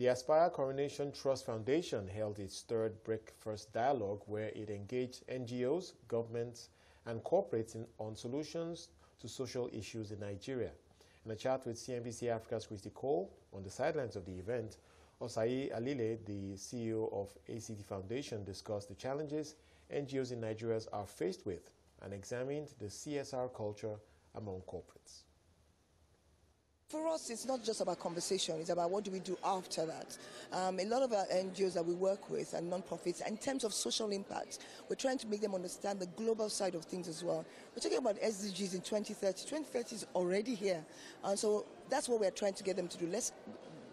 The Aspire Coronation Trust Foundation held its third Breakfast Dialogue, where it engaged NGOs, governments, and corporates on solutions to social issues in Nigeria. In a chat with CNBC Africa's Christie on the sidelines of the event, Osayi Alile, the CEO of ACT Foundation, discussed the challenges NGOs in Nigeria are faced with and examined the CSR culture among corporates. For us, it's not just about conversation, it's about what do we do after that. A lot of our NGOs that we work with and non-profits, in terms of social impact, we're trying to make them understand the global side of things as well. We're talking about SDGs in 2030. 2030 is already here. And so that's what we're trying to get them to do. Let's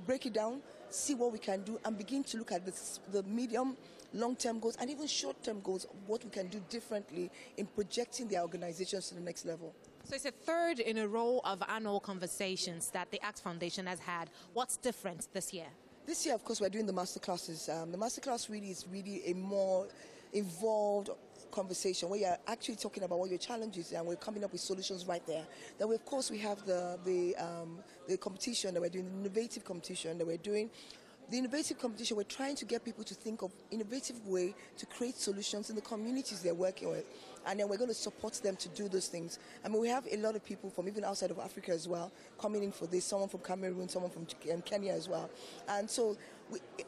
break it down, see what we can do, and begin to look at the medium, long-term goals, and even short-term goals, what we can do differently in projecting their organizations to the next level. So it's a third in a row of annual conversations that the ACT Foundation has had. What's different this year? This year, of course, we're doing the masterclasses. The masterclass really is a more involved conversation where you're actually talking about what your challenges are, and we're coming up with solutions right there. Then, of course, we have the competition that we're doing, the innovative competition that we're doing. The innovative competition, we're trying to get people to think of innovative way to create solutions in the communities they're working with. And then we're going to support them to do those things. I mean, we have a lot of people from even outside of Africa as well coming in for this, someone from Cameroon, someone from Kenya as well. And so,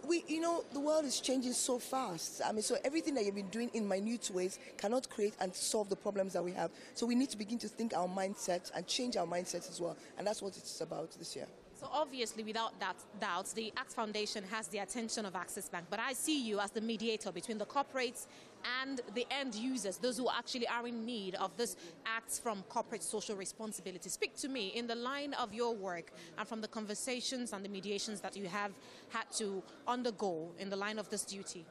you know, the world is changing so fast. I mean, so everything that you've been doing in minute ways cannot create and solve the problems that we have. So we need to begin to think our mindset and change our mindsets as well. And that's what it's about this year. So obviously, without doubt, the ACT Foundation has the attention of Access Bank. But I see you as the mediator between the corporates and the end users, those who actually are in need of this acts from corporate social responsibility. Speak to me in the line of your work and from the conversations and the mediations that you have had to undergo in the line of this duty.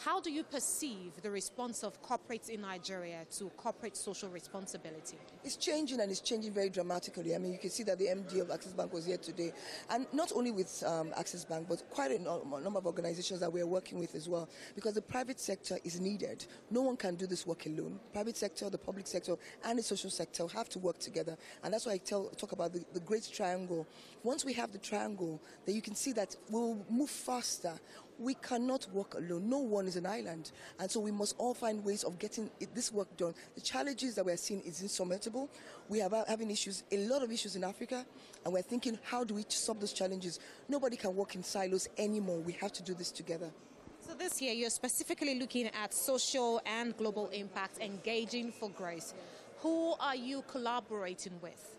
How do you perceive the response of corporates in Nigeria to corporate social responsibility? It's changing, and it's changing very dramatically. I mean, you can see that the MD of Access Bank was here today. And not only with Access Bank, but quite a number of organizations that we're working with as well. Because the private sector is needed. No one can do this work alone. Private sector, the public sector, and the social sector have to work together. And that's why I talk about the great triangle. Once we have the triangle, then you can see that we'll move faster. We cannot work alone. No one is an island. And so we must all find ways of getting this work done. The challenges that we're seeing is insurmountable. We are having issues, a lot of issues in Africa, and we're thinking, how do we solve those challenges? Nobody can work in silos anymore. We have to do this together. So this year, you're specifically looking at social and global impact, engaging for growth. Who are you collaborating with?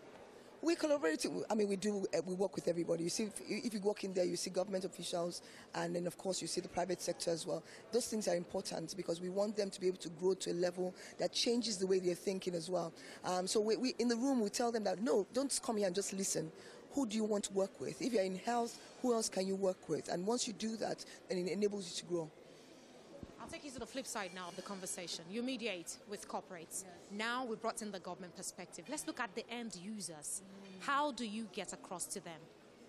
We collaborate. I mean, we work with everybody. You see, if you walk in there, you see government officials, and then, of course, you see the private sector as well. Those things are important because we want them to be able to grow to a level that changes the way they're thinking as well. So we in the room, we tell them that, no, don't come here and just listen. Who do you want to work with? If you're in health, who else can you work with? And once you do that, then it enables you to grow. I'll take you to the flip side now of the conversation. You mediate with corporates. Yes. Now we brought in the government perspective. Let's look at the end users. How do you get across to them?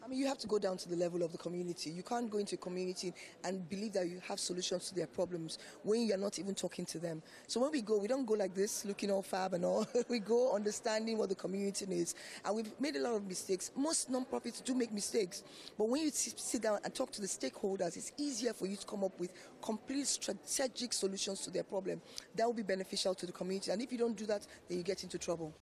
I mean, you have to go down to the level of the community. You can't go into a community and believe that you have solutions to their problems when you're not even talking to them. So when we go, we don't go like this, looking all fab and all. We go understanding what the community needs. And we've made a lot of mistakes. Most non-profits do make mistakes. But when you sit down and talk to the stakeholders, it's easier for you to come up with complete strategic solutions to their problem. That will be beneficial to the community. And if you don't do that, then you get into trouble.